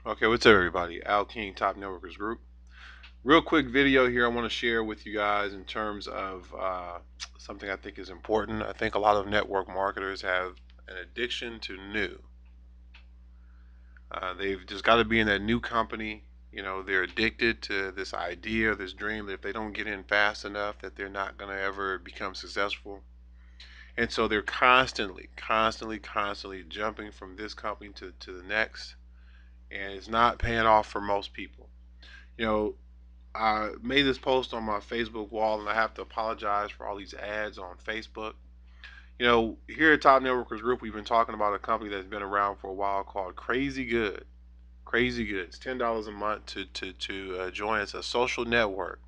Okay, what's up, everybody? Al King, Top Networkers Group. Real quick video here I want to share with you guys in terms of something I think is important. I think a lot of network marketers have an addiction to new. They've just got to be in that new company. You know, they're addicted to this idea, this dream that if they don't get in fast enough, that they're not going to ever become successful. And so they're constantly jumping from this company to the next. And it's not paying off for most people. You know, I made this post on my Facebook wall, and I have to apologize for all these ads on Facebook. You know, here at Top Networkers Group, we've been talking about a company that's been around for a while called Crazy Good. Crazy Good. It's $10 a month to join. It's a social network.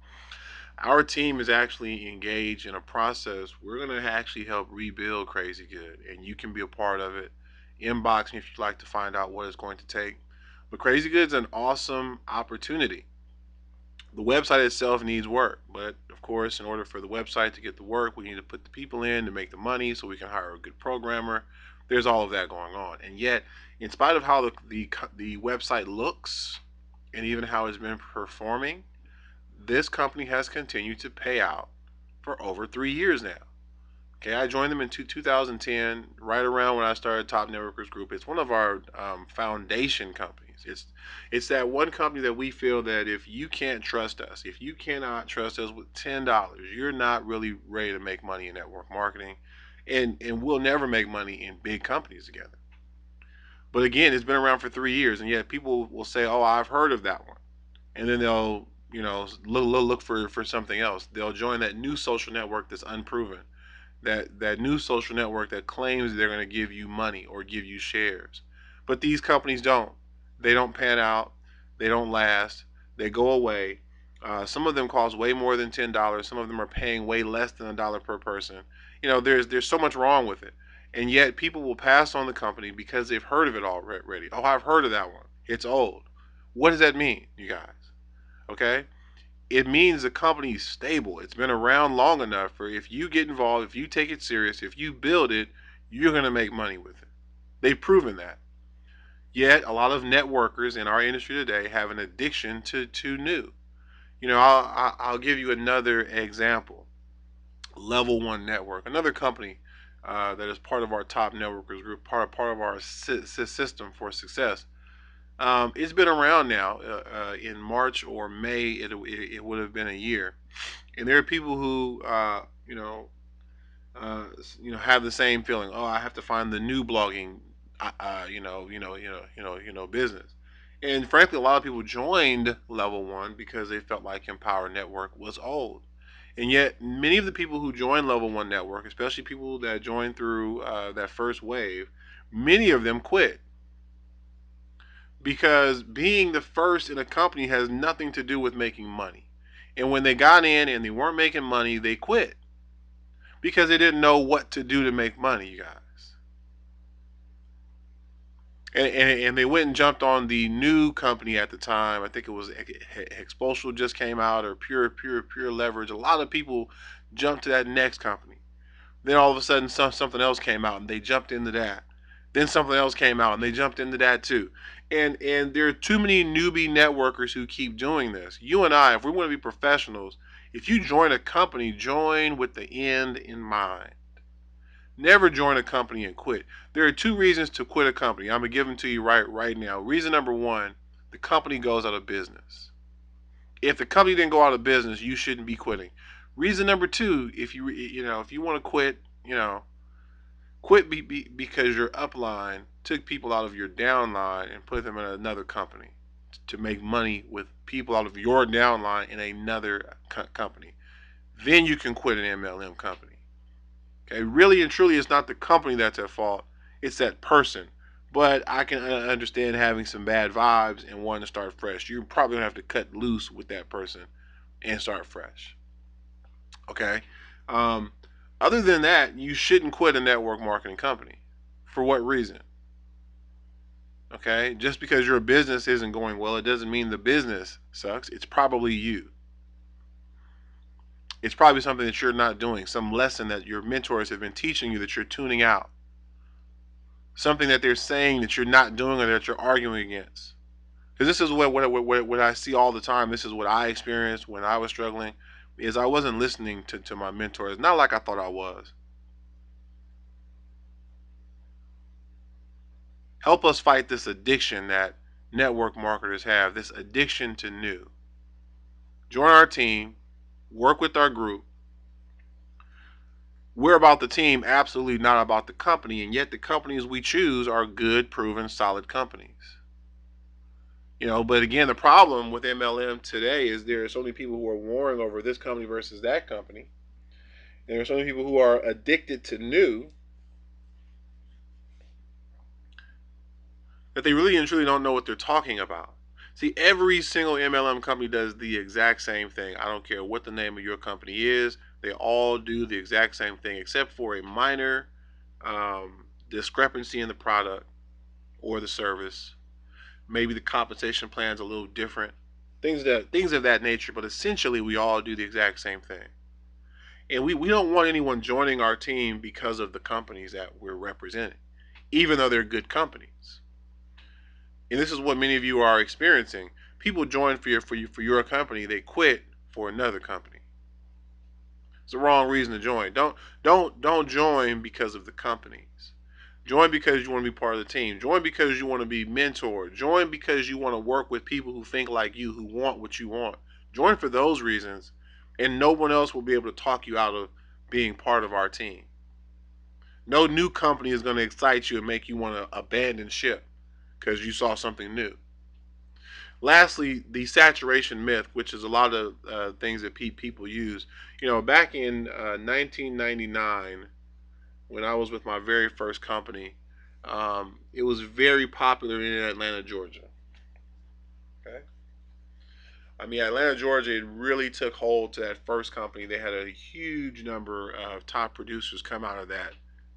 Our team is actually engaged in a process. We're going to actually help rebuild Crazy Good, and you can be a part of it. Inbox me if you'd like to find out what it's going to take. But Crazy Good's an awesome opportunity. The website itself needs work, but of course, in order for the website to get the work, we need to put the people in to make the money so we can hire a good programmer. There's all of that going on, and yet, in spite of how the website looks and even how it's been performing, this company has continued to pay out for over 3 years now. Okay, I joined them in 2010, right around when I started Top Networkers Group. It's one of our foundation companies. It's that one company that we feel that if you can't trust us, if you cannot trust us with $10, you're not really ready to make money in network marketing, and we'll never make money in big companies together. But again, it's been around for 3 years, and yet people will say, "Oh, I've heard of that one," and then they'll look for something else. They'll join that new social network that's unproven, that new social network that claims they're going to give you money or give you shares. But these companies don't. They don't pan out. They don't last. They go away. Some of them cost way more than $10. Some of them are paying way less than $1 per person. You know, there's so much wrong with it, and yet people will pass on the company because they've heard of it already. Oh, I've heard of that one. It's old. What does that mean, you guys? Okay, it means the company's stable. It's been around long enough for if you get involved, if you take it serious, if you build it, you're going to make money with it. They've proven that. Yet, a lot of networkers in our industry today have an addiction to new. You know, I'll give you another example. Level One Network, another company that is part of our Top Networkers Group, part of our system for success. It's been around now. In March or May, it would have been a year, and there are people who have the same feeling. Oh, I have to find the new blogging, business. And frankly, a lot of people joined Level One because they felt like Empower Network was old. And yet, many of the people who joined Level One Network, especially people that joined through that first wave, many of them quit because being the first in a company has nothing to do with making money. And when they got in and they weren't making money, they quit because they didn't know what to do to make money, you guys. And they went and jumped on the new company at the time. I think it was Expulsion just came out, or Pure Leverage. A lot of people jumped to that next company. Then all of a sudden, something else came out, and they jumped into that. Then something else came out, and they jumped into that too. And there are too many newbie networkers who keep doing this. You and I, if we want to be professionals, if you join a company, join with the end in mind. Never join a company and quit. There are two reasons to quit a company. I'm gonna give them to you right now. Reason number one: the company goes out of business. If the company didn't go out of business, you shouldn't be quitting. Reason number two: if you want to quit, quit because your upline took people out of your downline and put them in another company to make money with people out of your downline in another company. Then you can quit an MLM company. Okay, really and truly, it's not the company that's at fault; it's that person. But I can understand having some bad vibes and wanting to start fresh. You're probably gonna have to cut loose with that person and start fresh. Okay. Um, Other than that, you shouldn't quit a network marketing company. For what reason? Okay, just because your business isn't going well, it doesn't mean the business sucks. It's probably you. It's probably something that you're not doing, some lesson that your mentors have been teaching you that you're tuning out, something that they're saying that you're not doing or that you're arguing against. Because this is what I see all the time. This is what I experienced when I was struggling. Is I wasn't listening to my mentors. Not like I thought I was. Help us fight this addiction that network marketers have. This addiction to new. Join our team. Work with our group. We're about the team, absolutely not about the company, and yet the companies we choose are good, proven, solid companies. But again, the problem with MLM today is there are so many people who are warring over this company versus that company. And there are so many people who are addicted to new that they really and truly don't know what they're talking about. See, every single MLM company does the exact same thing. I don't care what the name of your company is. They all do the exact same thing, except for a minor discrepancy in the product or the service. Maybe the compensation plan is a little different. Things of that nature. But essentially, we all do the exact same thing. And we don't want anyone joining our team because of the companies that we're representing, even though they're good companies. And this is what many of you are experiencing. People join for your company, they quit for another company. It's the wrong reason to join. Don't join because of the companies. Join because you want to be part of the team. Join because you want to be mentored. Join because you want to work with people who think like you, who want what you want. Join for those reasons, and no one else will be able to talk you out of being part of our team. No new company is going to excite you and make you want to abandon ship because you saw something new. Lastly, the saturation myth, which is a lot of things that people use. Back in 1999, when I was with my very first company, it was very popular in Atlanta, Georgia. Okay. I mean, Atlanta, Georgia, it really took hold to that first company. They had a huge number of top producers come out of that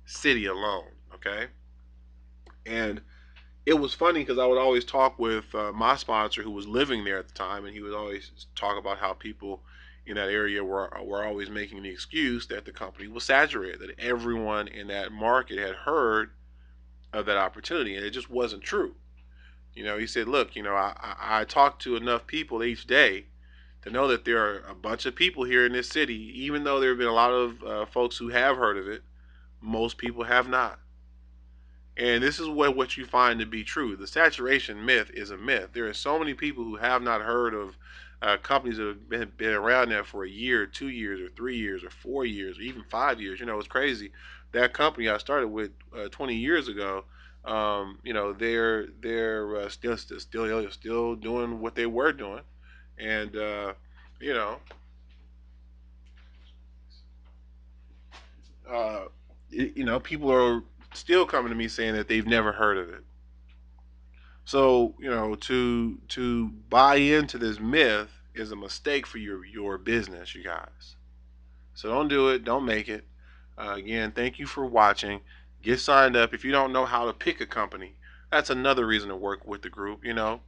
city alone. Okay. And it was funny because I would always talk with my sponsor who was living there at the time, and he would always talk about how people in that area were always making the excuse that the company was saturated, that everyone in that market had heard of that opportunity, and it just wasn't true. He said, look, I talk to enough people each day to know that there are a bunch of people here in this city, even though there have been a lot of folks who have heard of it, most people have not. And this is what you find to be true. The saturation myth is a myth. There are so many people who have not heard of companies that have been around there for a year, 2 years, or 3 years, or 4 years, or even 5 years. It's crazy. That company I started with 20 years ago, they're still doing what they were doing, and you know, uh, people are still coming to me saying that they've never heard of it. So to buy into this myth is a mistake for your business, you guys. So don't do it. Don't make it. Again, thank you for watching. Get signed up. If you don't know how to pick a company, that's another reason to work with the group. You know,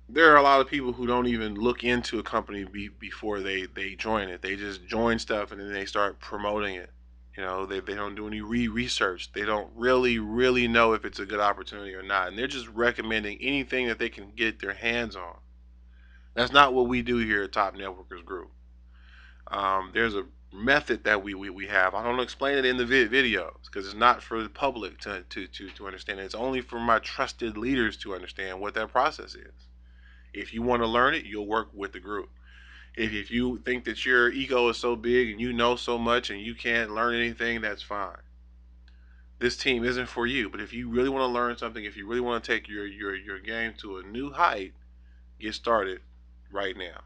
there are a lot of people who don't even look into a company before they join it. They just join stuff and then they start promoting it. They don't do any research. They don't really know if it's a good opportunity or not. And they're just recommending anything that they can get their hands on. That's not what we do here at Top Networkers Group. There's a method that we have. I don't explain it in the videos because it's not for the public to understand. It's only for my trusted leaders to understand what that process is. If you want to learn it, you'll work with the group. If you think that your ego is so big and you know so much and you can't learn anything, that's fine. This team isn't for you. But if you really want to learn something, if you really want to take your game to a new height, get started right now.